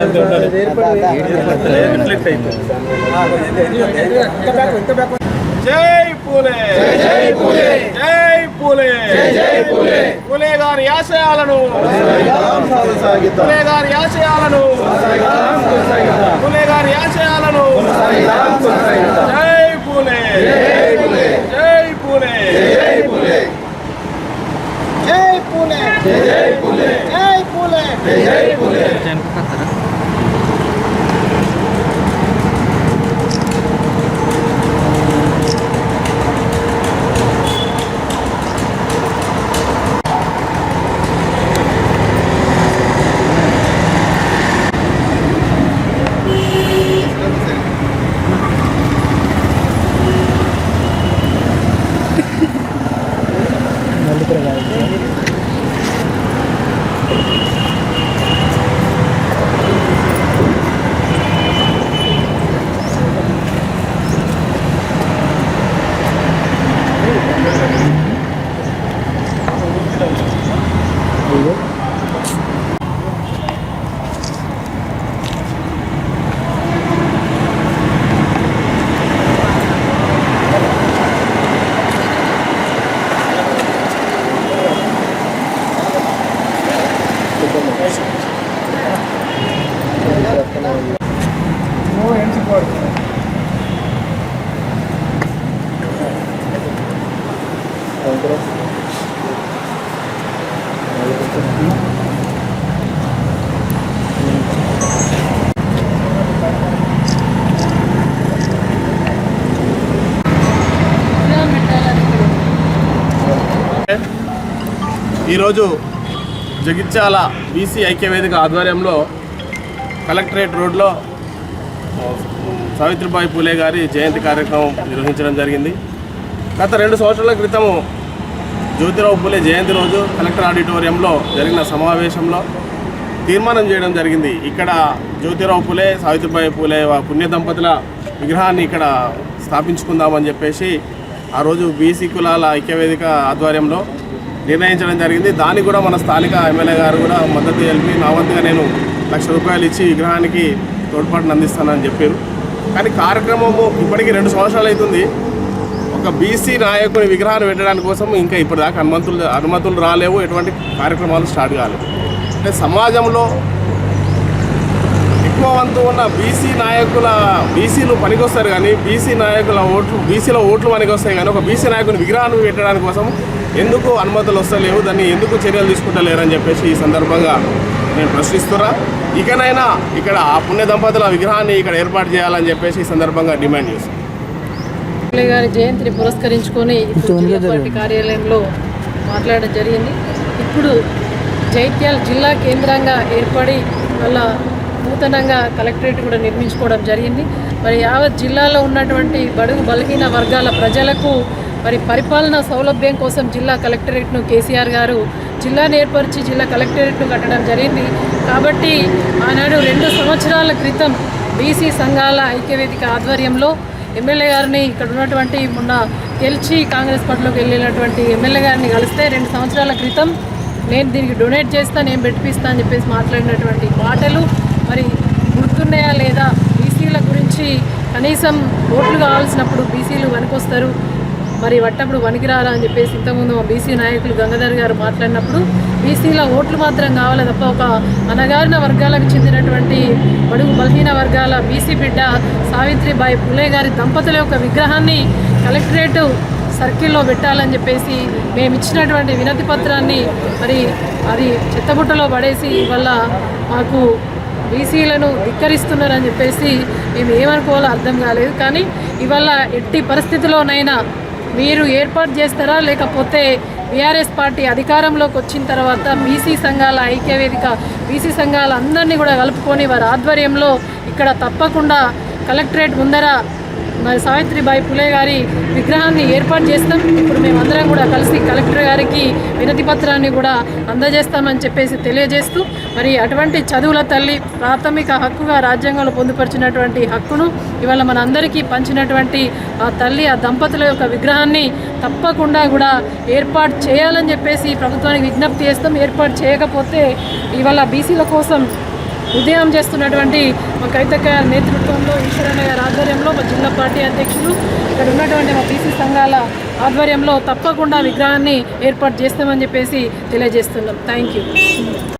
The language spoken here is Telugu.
जय पूले जय पूले जय पूले जय पूले పూలే గారి ఆశయాలను పూలే గారి ఆశయాలను పూలే గారి ఆశయాలను జై పూలే జై పూలే జై పూలే జై పూలే జై పూలే జై పూలే జై పూలే జై పూలే ఈరోజు జగిత్యాల బీసీ ఐక్యవేదిక ఆధ్వర్యంలో కలెక్టరేట్ రోడ్లో సావిత్రిబాయి పూలే గారి జయంతి కార్యక్రమం నిర్వహించడం జరిగింది. గత 2 సంవత్సరాల క్రితము జ్యోతిరావు పూలే జయంతి రోజు కలెక్టర్ ఆడిటోరియంలో జరిగిన సమావేశంలో తీర్మానం చేయడం జరిగింది. ఇక్కడ జ్యోతిరావు పూలే సావిత్రిబాయి పూలే పుణ్య దంపతుల విగ్రహాన్ని ఇక్కడ స్థాపించుకుందామని చెప్పేసి ఆ రోజు బీసీ కులాల ఐక్యవేదిక ఆధ్వర్యంలో నిర్ణయించడం జరిగింది. దానికి కూడా మన స్థానిక ఎమ్మెల్యే గారు కూడా మద్దతు తెలిపి నా వంతుగా నేను ₹1,00,000 ఇచ్చి విగ్రహానికి తోడ్పాటును అందిస్తానని చెప్పారు. కానీ కార్యక్రమము ఇప్పటికీ 2 సంవత్సరాలు అవుతుంది. ఒక బీసీ నాయకుని విగ్రహాన్ని పెట్టడానికి కోసం ఇంకా ఇప్పటిదాకా అనుమతులు రాలేవు, ఎటువంటి కార్యక్రమాలు స్టార్ట్ కాలేవు. అంటే సమాజంలో ఎక్కువ వంతు ఉన్న బీసీ నాయకుల బీసీలు పనికొస్తారు కానీ బీసీ నాయకుల బీసీలో ఓట్లు పనికొస్తాయి కానీ ఒక బీసీ నాయకుని విగ్రహాన్ని పెట్టడానికి కోసం ఎందుకు అనుమతులు వస్తలేవు, దాన్ని ఎందుకు చర్యలు తీసుకుంటలేరని చెప్పేసి ఈ సందర్భంగా నేను ప్రశ్నిస్తున్నా. ఇకనైనా ఇక్కడ ఆ పుణ్య దంపతుల విగ్రహాన్ని ఇక్కడ ఏర్పాటు చేయాలని చెప్పేసి ఈ సందర్భంగా డిమాండ్ చేస్తాను. పూలే గారి జయంతిని పురస్కరించుకొని పార్టీ కార్యాలయంలో మాట్లాడడం జరిగింది. ఇప్పుడు జైత్యాల జిల్లా కేంద్రంగా ఏర్పడి వల్ల నూతనంగా కలెక్టరేట్ కూడా నిర్మించుకోవడం జరిగింది. మరి యావత్ జిల్లాలో ఉన్నటువంటి బడుగు బలహీన వర్గాల ప్రజలకు మరి పరిపాలనా సౌలభ్యం కోసం జిల్లా కలెక్టరేట్ను కేసీఆర్ గారు జిల్లాను ఏర్పరిచి జిల్లా కలెక్టరేట్ను కట్టడం జరిగింది. కాబట్టి ఆనాడు 2 సంవత్సరాల క్రితం బీసీ సంఘాల ఐక్యవేదిక ఆధ్వర్యంలో ఎమ్మెల్యే గారిని ఇక్కడ ఉన్నటువంటి మొన్న గెలిచి కాంగ్రెస్ పార్టీలోకి వెళ్ళినటువంటి ఎమ్మెల్యే గారిని కలిస్తే 2 సంవత్సరాల క్రితం నేను దీనికి డొనేట్ చేస్తా, నేను పెట్టిపిస్తా అని చెప్పేసి మాట్లాడినటువంటి మాటలు మరి గుర్తున్నాయా లేదా? బీసీల గురించి కనీసం ఓట్లు కావాల్సినప్పుడు బీసీలు వనికొస్తారు, మరి వట్టప్పుడు వనికిరారా అని చెప్పేసి ఇంతకుముందు మా బీసీ నాయకులు గంగాధర్ గారు మాట్లాడినప్పుడు బీసీల ఓట్లు మాత్రం కావాలి తప్ప ఒక అనగారిన వర్గాలకు చెందినటువంటి బడుగు బలహీన వర్గాల బీసీ బిడ్డ సావిత్రిబాయి పూలే గారి దంపతుల యొక్క విగ్రహాన్ని కలెక్టరేట్ సర్కిల్లో పెట్టాలని చెప్పేసి మేము ఇచ్చినటువంటి వినతి పత్రాన్ని మరి అది చెత్తబుట్టలో పడేసి వల్ల మాకు బీసీలను ధిక్కరిస్తున్నారని చెప్పేసి మేము ఏమనుకోవాలో అర్థం కాలేదు. కానీ ఇవాళ ఎట్టి పరిస్థితిలోనైనా మీరు ఏర్పాటు చేస్తారా, లేకపోతే బీఆర్ఎస్ పార్టీ అధికారంలోకి వచ్చిన తర్వాత బీసీ సంఘాల ఐక్యవేదిక బీసీ సంఘాలందరినీ కూడా కలుపుకొని వారి ఆధ్వర్యంలో ఇక్కడ తప్పకుండా కలెక్టరేట్ ముందర మరి సావిత్రిబాయి పూలే గారి విగ్రహాన్ని ఏర్పాటు చేస్తాం. ఇప్పుడు మేమందరం కూడా కలిసి కలెక్టర్ గారికి వినతి పత్రాన్ని కూడా అందజేస్తామని చెప్పేసి తెలియజేస్తూ మరి అటువంటి చదువుల తల్లి ప్రాథమిక హక్కుగా రాజ్యాంగంలో పొందుపరిచినటువంటి హక్కును ఇవాళ మనందరికీ పంచినటువంటి ఆ తల్లి ఆ దంపతుల యొక్క విగ్రహాన్ని తప్పకుండా కూడా ఏర్పాటు చేయాలని చెప్పేసి ప్రభుత్వానికి విజ్ఞప్తి చేస్తాం. ఏర్పాటు చేయకపోతే ఇవాళ బీసీల కోసం ఉద్యమం చేస్తున్నటువంటి మా కవితక్క నేతృత్వంలో ఈశ్వరయ్య గారి ఆధ్వర్యంలో మా జిల్లా పార్టీ అధ్యక్షులు ఇక్కడ ఉన్నటువంటి మా బీసీ సంఘాల ఆధ్వర్యంలో తప్పకుండా విగ్రహాన్ని ఏర్పాటు చేస్తామని చెప్పేసి తెలియజేస్తున్నాం. Thank you.